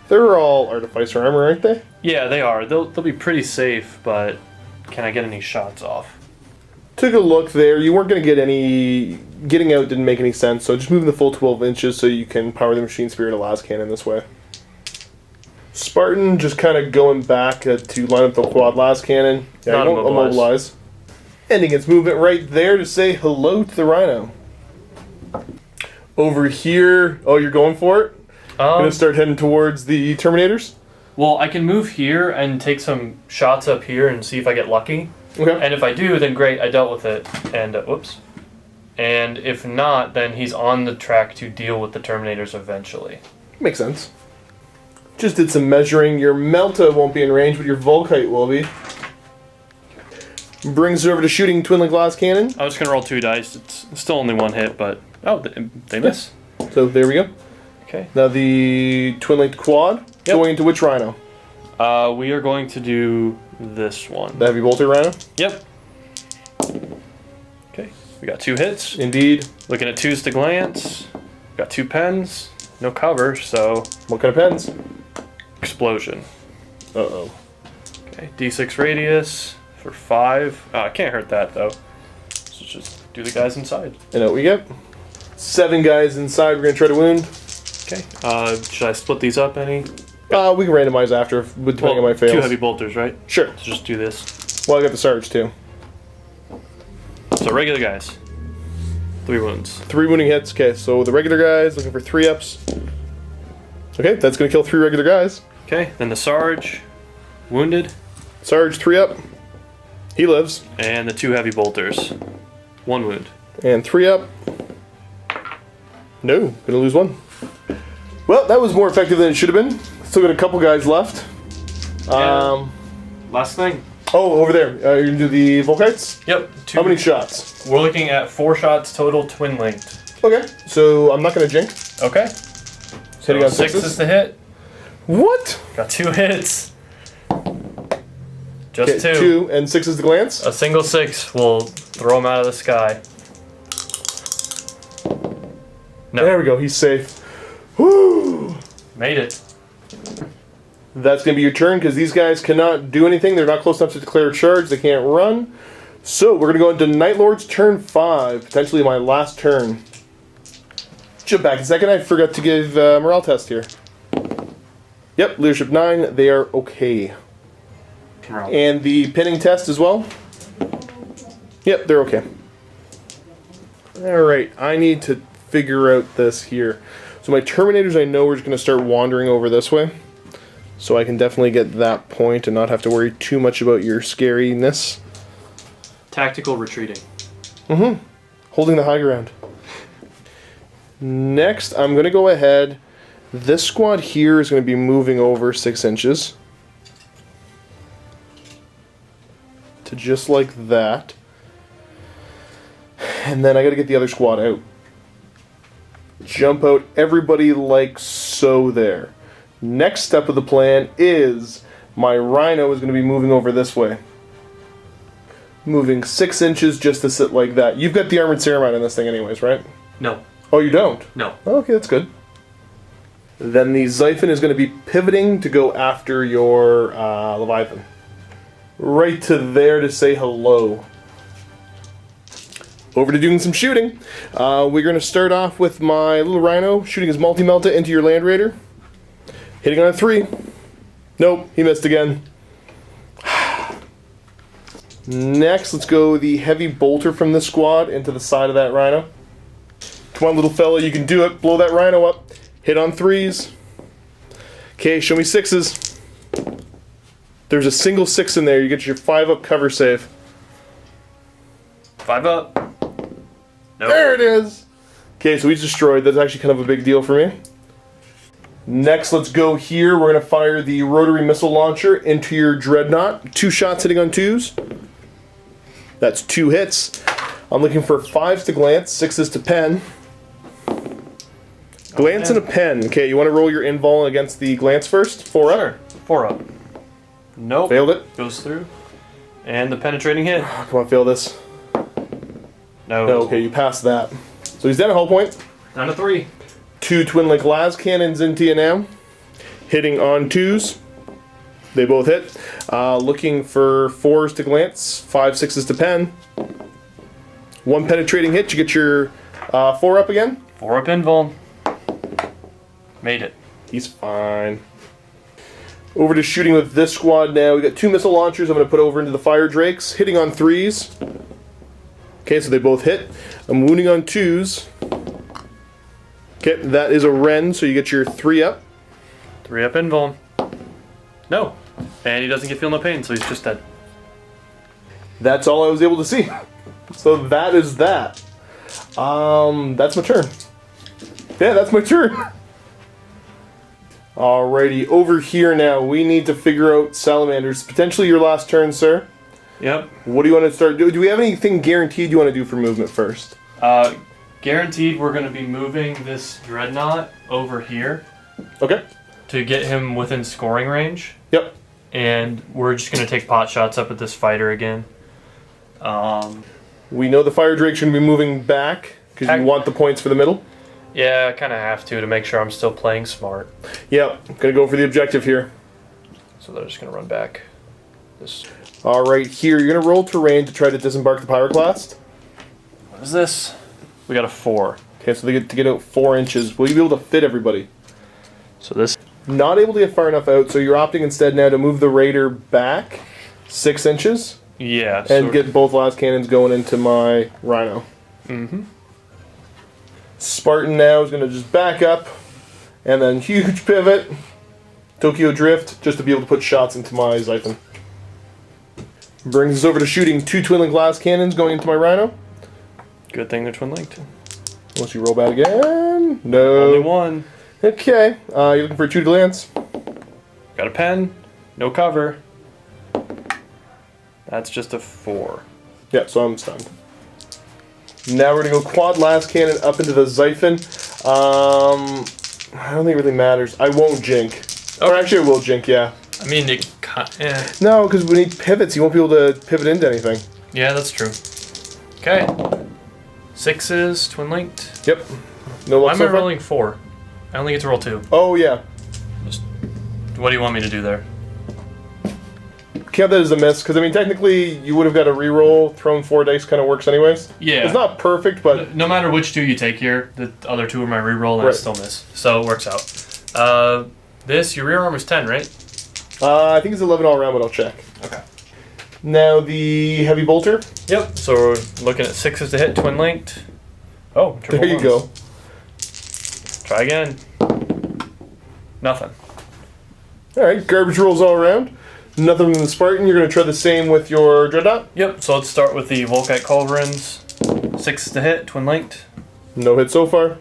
They're all Artificer armor, aren't they? Yeah, they are. They'll be pretty safe, but can I get any shots off? Took a look there. You weren't going to get any... Getting out didn't make any sense, so just moving the full 12 inches so you can power the machine spirit of las cannon this way. Spartan just kind of going back to line up the quad las cannon. Yeah, Not immobilize. Ending its movement right there to say hello to the Rhino. Over here... Oh, you're going for it? Gonna start heading towards the Terminators? Well, I can move here and take some shots up here and see if I get lucky. Okay. And if I do, then great, I dealt with it. And, whoops. And if not, then he's on the track to deal with the Terminators eventually. Makes sense. Just did some measuring. Your Melta won't be in range, but your Volkite will be. Brings it over to shooting Twin Link Glass Cannon. I was going to roll 2 dice. It's still only 1 hit, but... Oh, they miss. So there we go. Okay. Now the Twin Linked Quad. Yep. Going into which Rhino? We are going to do this one. The Heavy Bolter Rhino? Yep. Okay. We got 2 hits. Indeed. Looking at 2s to glance. Got 2 pens. No cover, so... What kind of pens? Explosion. Uh-oh. Okay. D6 radius for 5. I can't hurt that, though. So just do the guys inside. And out we get. 7 guys inside we're going to try to wound. Okay. Should I split these up any? We can randomize after, depending on my fails. 2 heavy bolters, right? Sure. So just do this. Well, I got the Sarge, too. So regular guys. 3 wounds. 3 wounding hits. Okay, so the regular guys looking for 3 ups. Okay, that's going to kill 3 regular guys. Okay, then the Sarge. Wounded. Sarge, 3 up. He lives. And the 2 heavy bolters. 1 wound. And 3 up. No, gonna lose 1. Well, that was more effective than it should have been. Still got a couple guys left. Last thing. Oh, over there. You're gonna do the Volkites? Yep. 2. How many shots? We're looking at 4 shots total, twin linked. Okay, so I'm not gonna jink. Okay. Hitting on 6 6s. is the hit. What? Got 2 hits. Just 2. 2 and 6 is the glance. A single 6 will throw him out of the sky. No. There we go. He's safe. Woo! Made it. That's going to be your turn because these guys cannot do anything. They're not close enough to declare a charge. They can't run. So we're going to go into Night Lord's turn 5, potentially my last turn. Jump back a second. I forgot to give morale test here. Yep, leadership 9. They are okay. And the pinning test as well. Yep, they're okay. All right, I need to figure out this here. So my Terminators, I know we're just going to start wandering over this way. So I can definitely get that point and not have to worry too much about your scariness. Tactical retreating. Mm-hmm. Holding the high ground. Next, I'm going to go ahead. This squad here is going to be moving over 6 inches. To just like that. And then I got to get the other squad out. Jump out everybody like so there. Next step of the plan is my Rhino is going to be moving over this way. Moving 6 inches just to sit like that. You've got the Armored Ceramite on this thing anyways, right? No. Oh, you don't? No. Okay, that's good. Then the Xiphon is going to be pivoting to go after your Leviathan. Right to there to say hello. Over to doing some shooting. We're going to start off with my little Rhino shooting his multi-melta into your Land Raider. Hitting on a 3. Nope, he missed again. Next, let's go the Heavy Bolter from the squad into the side of that Rhino. Come on, little fella, you can do it. Blow that Rhino up. Hit on 3s. Okay, show me 6s. There's a single 6 in there. You get your 5 up cover save. 5 up. Nope. There it is. Okay, so he's destroyed. That's actually kind of a big deal for me. Next, let's go here. We're going to fire the rotary missile launcher into your Dreadnought. 2 shots hitting on 2s. That's 2 hits. I'm looking for 5s to glance, 6s to pen. Glance and a pen. Okay, you want to roll your invul against the glance first? 4 up? Sure. 4 up. Nope. Failed it. Goes through. And the penetrating hit. Come on, fail this. No. No, okay, you passed that. So he's down a hull point. Down to 3. 2 Twin Link las cannons into you now. Hitting on 2s. They both hit. Looking for 4s to glance, 5, 6s to pen. 1 penetrating hit. You get your 4 up again. 4 up invuln. Made it. He's fine. Over to shooting with this squad now. We got 2 missile launchers I'm going to put over into the fire drakes. Hitting on 3s. Okay, so they both hit. I'm wounding on 2s. Okay, that is a Ren, so you get your 3 up. 3 up invuln. No. And he doesn't get feel no pain, so he's just dead. That's all I was able to see. So that is that. That's my turn. Yeah, that's my turn. Alrighty, over here now, we need to figure out Salamanders. Potentially your last turn, sir. Yep. What do you want to start doing? Do we have anything guaranteed you want to do for movement first? Guaranteed we're going to be moving this Dreadnought over here. Okay. To get him within scoring range. Yep. And we're just going to take pot shots up at this fighter again. We know the fire drake's going to be moving back, because you want the points for the middle. Yeah, I kind of have to make sure I'm still playing smart. Yep, going to go for the objective here. So they're just going to run back. This. Alright, here, you're going to roll terrain to try to disembark the pyroclast. What is this? We got a 4. Okay, so they get to get out 4 inches. Will you be able to fit everybody? So this... Not able to get far enough out, so you're opting instead now to move the Raider back 6 inches. Yeah. And get both last cannons going into my Rhino. Mm-hmm. Spartan now is going to just back up, and then huge pivot, Tokyo Drift, just to be able to put shots into my Xiphon. Brings us over to shooting 2 twin-link glass cannons going into my Rhino. Good thing they're twin-linked. Unless you roll bad again. No. Only 1. Okay. You're looking for a 2 to glance. Got a pen. No cover. That's just a 4. Yeah, so I'm stunned. Now we're going to go quad last cannon up into the Xiphon. I don't think it really matters. I won't jink. Okay. Or actually I will jink, yeah. I mean, No, because when he pivots, he won't be able to pivot into anything. Yeah, that's true. Okay. 6s, twin linked. Yep. No luck. Why am I rolling 4? I only get to roll 2. Oh, yeah. Just, what do you want me to do there? Count that as a miss, because I mean, technically, you would have got a reroll. Throwing 4 dice kind of works anyways. Yeah. It's not perfect, but... No matter which 2 you take here, the other 2 are my reroll, and I still miss. So it works out. Your rear armor's 10, right? I think it's 11 all around, but I'll check. Okay. Now the heavy bolter. Yep. So we're looking at 6s to hit, twin linked. Oh, there you go. Try again. Nothing. All right, garbage rolls all around. Nothing from the Spartan. You're going to try the same with your Dreadnought? Yep. So let's start with the Volkite Culverins. 6s to hit, twin linked. No hit so far.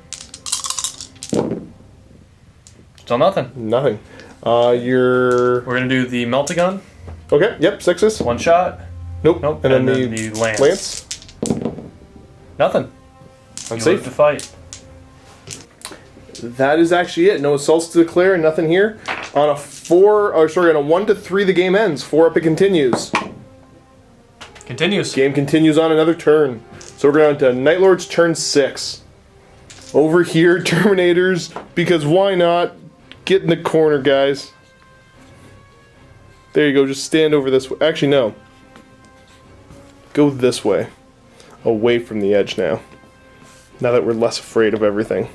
Still nothing. Nothing. We're gonna do the Meltagun. Okay. Yep. 6s. 1 shot. Nope. Nope. And then the lance. Nothing. Unsafe. To fight. That is actually it. No assaults to declare. Nothing here. On a 1 to 3, the game ends. 4 up, it continues. Continues. Game continues on another turn. So we're going to Night Lord's turn 6. Over here, Terminators, because why not? Get in the corner, guys. There you go, just stand over this way. Actually, no. Go this way. Away from the edge now. Now that we're less afraid of everything.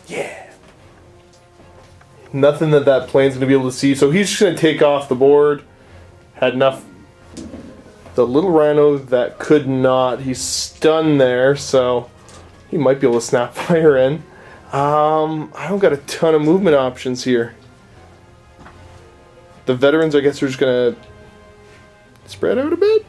Yeah. Nothing that plane's going to be able to see, so he's just going to take off the board. Had enough. The little Rhino that could not, he's stunned there, so he might be able to snap fire in. I don't got a ton of movement options here. The veterans, I guess, are just gonna spread out a bit.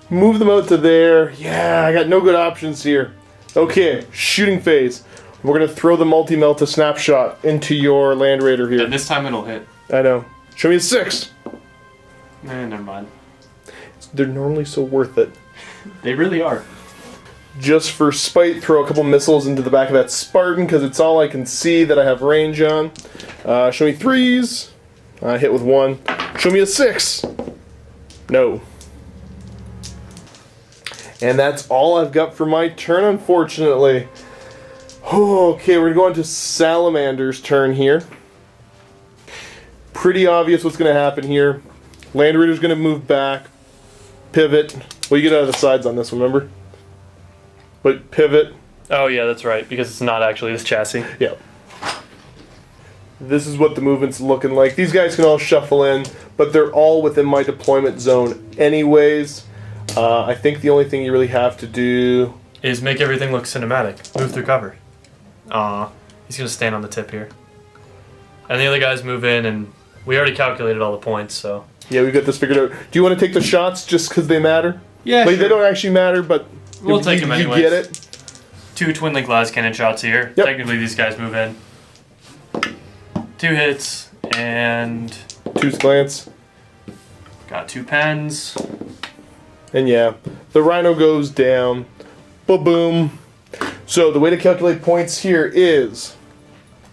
Move them out to there. Yeah, I got no good options here. Okay, shooting phase. We're gonna throw the multi-melt to snapshot into your Land Raider here. And this time it'll hit. I know. Show me a 6. Never mind. They're normally so worth it. They really are. Just for spite, throw a couple missiles into the back of that Spartan, because it's all I can see that I have range on. Show me 3s. Hit with 1. Show me a 6. No. And that's all I've got for my turn, unfortunately. Okay, we're going to go on to Salamander's turn here. Pretty obvious what's going to happen here. Land Raider's going to move back. Pivot. Well, you get out of the sides on this one, remember? But pivot. Oh yeah, that's right, because it's not actually this chassis. Yeah. This is what the movement's looking like. These guys can all shuffle in, but they're all within my deployment zone anyways. I think the only thing you really have to do Is make everything look cinematic. Move through cover. He's gonna stand on the tip here. And the other guys move in, and we already calculated all the points, so. Yeah, we got this figured out. Do you want to take the shots just because they matter? Yeah, like, sure. They don't actually matter, but We'll take them anyways. You get it? 2 twin link glass cannon shots here. Yep. Technically, these guys move in. 2 hits, and 2 glance. got 2 pens. And yeah, the Rhino goes down. Ba-boom. So the way to calculate points here is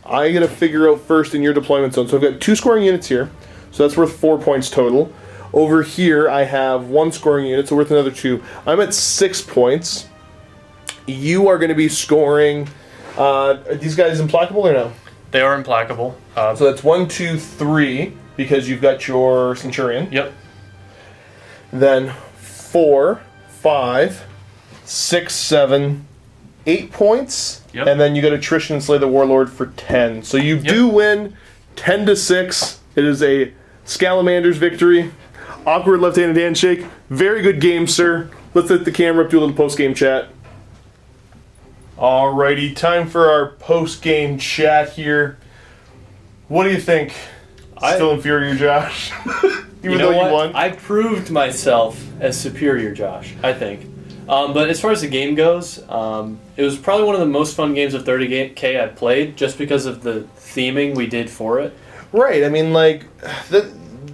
I got to figure out first in your deployment zone. So I've got 2 scoring units here. So that's worth 4 points total. Over here I have 1 scoring unit, so worth another 2. I'm at 6 points. You are going to be scoring. Are these guys implacable or no? They are implacable. So that's 1, 2, 3 because you've got your Centurion. Yep. Then 4, 5, 6, 7, 8 points. Yep. And then you got attrition and slay the warlord for 10. So you do win 10-6. It is a Salamanders victory. Awkward left-handed handshake. Very good game, sir. Let's let the camera up, do a little post-game chat. Alrighty, time for our post-game chat here. What do you think? Still inferior, Josh? Even though you won? I proved myself as superior, Josh, I think. But as far as the game goes, it was probably one of the most fun games of 30K I've played, just because of the theming we did for it. Right, I mean, like,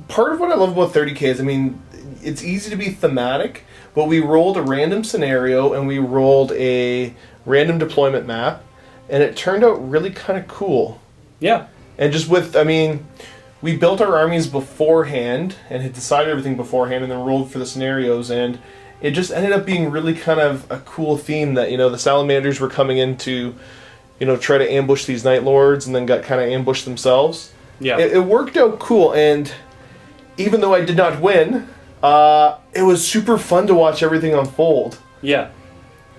part of what I love about 30K is, I mean, it's easy to be thematic, but we rolled a random scenario and we rolled a random deployment map, and it turned out really kind of cool. Yeah. And just with, I mean, we built our armies beforehand and had decided everything beforehand and then rolled for the scenarios, and it just ended up being really kind of a cool theme that, you know, the Salamanders were coming in to, you know, try to ambush these Night Lords and then got kind of ambushed themselves. Yeah. It worked out cool, and even though I did not win, it was super fun to watch everything unfold. Yeah.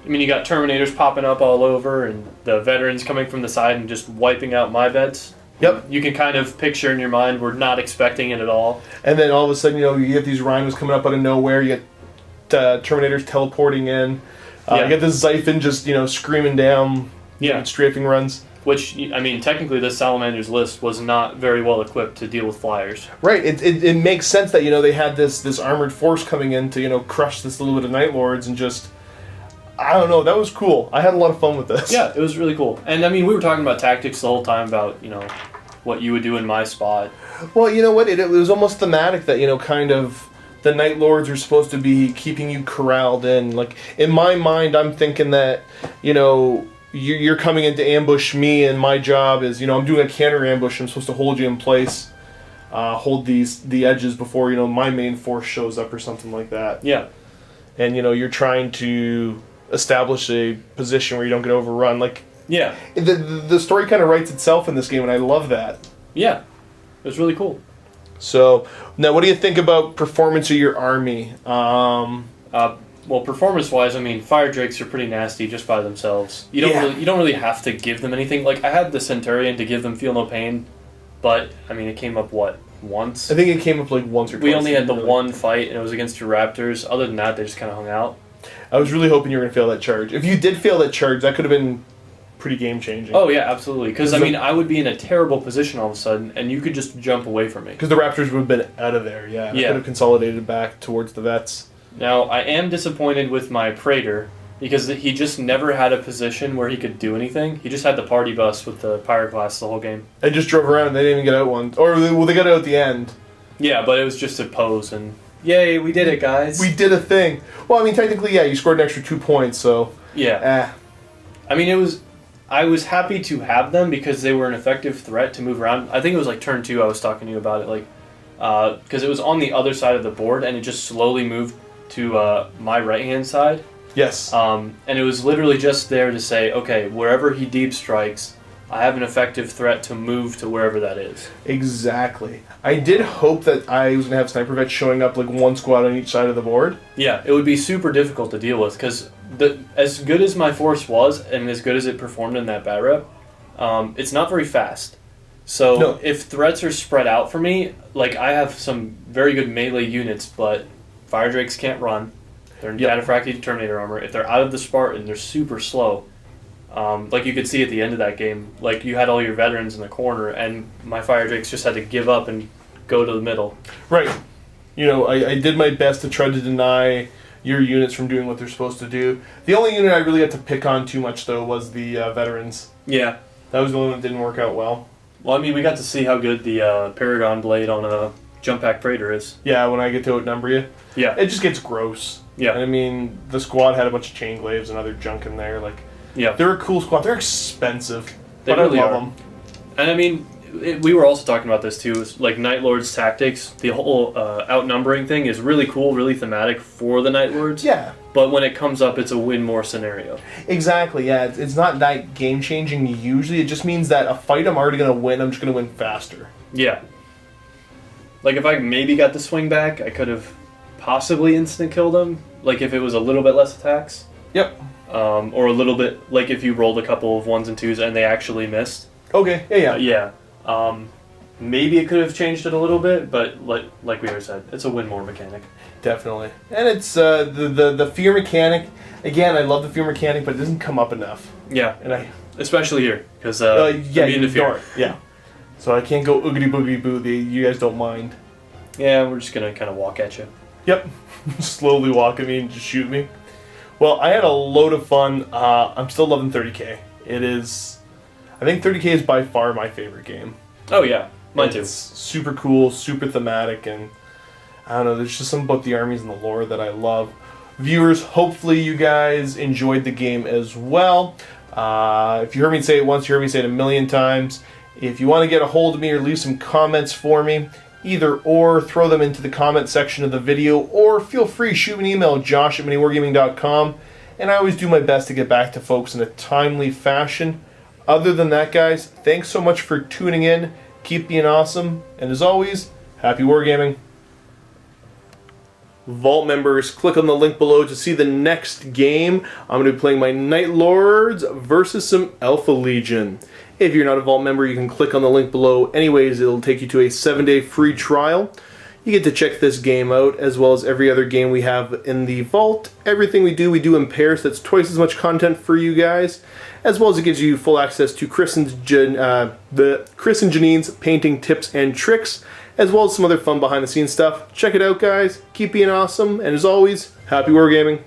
I mean, you got Terminators popping up all over, and the veterans coming from the side and just wiping out my vets. Yep. You can kind of picture in your mind, we're not expecting it at all. And then all of a sudden, you know, you get these rhinos coming up out of nowhere, you get Terminators teleporting in, you get this Xiphon just, you know, screaming down, strafing runs. Which, I mean, technically this Salamander's list was not very well equipped to deal with flyers. Right, it makes sense that, you know, they had this armored force coming in to, you know, crush this little bit of Night Lords and just, I don't know, that was cool. I had a lot of fun with this. Yeah, it was really cool. And I mean, we were talking about tactics the whole time about, you know, what you would do in my spot. Well, you know what, it was almost thematic that, you know, kind of the Night Lords are supposed to be keeping you corralled in. Like, in my mind, I'm thinking that, you know, you're coming in to ambush me, and my job is, you know, I'm doing a counter ambush. I'm supposed to hold you in place, hold the edges before, you know, my main force shows up or something like that. Yeah. And, you know, you're trying to establish a position where you don't get overrun. Like, yeah, the story kind of writes itself in this game, and I love that. Yeah, it was really cool. So now, what do you think about performance of your army? Well, performance-wise, I mean, Fire Drakes are pretty nasty just by themselves. You don't really have to give them anything. Like, I had the Centurion to give them Feel No Pain, but I mean, it came up once. I think it came up like once or twice. We only had the one fight, and it was against your Raptors. Other than that, they just kind of hung out. I was really hoping you were going to fail that charge. If you did fail that charge, that could have been pretty game-changing. Oh, yeah, absolutely. Because, I mean, I would be in a terrible position all of a sudden, and you could just jump away from me. Because the Raptors would have been out of there, yeah. Could have consolidated back towards the vets. Now, I am disappointed with my Praetor, because he just never had a position where he could do anything. He just had the party bus with the Pyroclast the whole game. They just drove around and they didn't even get out one. Or, well, they got out at the end. Yeah, but it was just a pose, and yay, we did it, guys. We did a thing. Well, I mean, technically, yeah, you scored an extra 2 points, so... Yeah. I mean, I was happy to have them because they were an effective threat to move around. I think it was like turn 2 I was talking to you about it, like, because it was on the other side of the board, and it just slowly moved to my right-hand side. Yes. And it was literally just there to say, okay, wherever he deep strikes, I have an effective threat to move to wherever that is. Exactly. I did hope that I was going to have sniper vets showing up like one squad on each side of the board. Yeah, it would be super difficult to deal with because as good as my force was and as good as it performed in that bat rep, it's not very fast. So No. if threats are spread out for me, like I have some very good melee units, but Fire Drakes can't run. They're in Cataphractii Terminator armor. If they're out of the Spartan, they're super slow. Like you could see at the end of that game, like you had all your veterans in the corner, and my Fire Drakes just had to give up and go to the middle. Right. You know, I did my best to try to deny your units from doing what they're supposed to do. The only unit I really had to pick on too much, though, was the veterans. Yeah. That was the one that didn't work out well. Well, I mean, we got to see how good the Paragon Blade on a Jump Pack Praetor is. Yeah, when I get to outnumber you. Yeah. It just gets gross. Yeah. And I mean, the squad had a bunch of chain glaives and other junk in there. Like, Yeah. they're a cool squad. They're expensive. They but really I love are. them. And I mean, we were also talking about this too. Is like Night Lord's tactics, the whole outnumbering thing is really cool, really thematic for the Night Lords. Yeah. But when it comes up, it's a win more scenario. Exactly, yeah. It's not that game-changing usually. It just means that a fight I'm already going to win, I'm just going to win faster. Yeah. Like if I maybe got the swing back, I could have possibly instant killed him. Like if it was a little bit less attacks. Yep. Or a little bit, like if you rolled a couple of 1s and 2s and they actually missed. Okay, yeah. Maybe it could have changed it a little bit, but like we already said, it's a win more mechanic. Definitely. And it's the fear mechanic. Again, I love the fear mechanic, but it doesn't come up enough. Yeah, And especially here, because yeah, you you interfere. don't. Yeah. So I can't go oogity boogity boo. You guys don't mind. Yeah, we're just gonna kind of walk at you. Yep. Slowly walk at me and just shoot me. Well, I had a load of fun. I'm still loving 30K. It is... I think 30K is by far my favorite game. Oh yeah, mine too. It's super cool, super thematic, and I don't know, there's just something about the armies and the lore that I love. Viewers, hopefully you guys enjoyed the game as well. If you heard me say it once, you heard me say it a million times. If you want to get a hold of me or leave some comments for me, either or, throw them into the comment section of the video, or feel free, shoot me an email, josh@miniwargaming.com, and I always do my best to get back to folks in a timely fashion. Other than that, guys, thanks so much for tuning in. Keep being awesome, and as always, happy wargaming. Vault members, click on the link below to see the next game. I'm going to be playing my Night Lords versus some Alpha Legion. If you're not a Vault member, you can click on the link below. Anyways, it'll take you to a 7-day free trial. You get to check this game out, as well as every other game we have in the Vault. Everything we do in pairs. That's twice as much content for you guys, as well as it gives you full access to Chris and Janine's painting tips and tricks, as well as some other fun behind-the-scenes stuff. Check it out, guys. Keep being awesome, and as always, happy wargaming.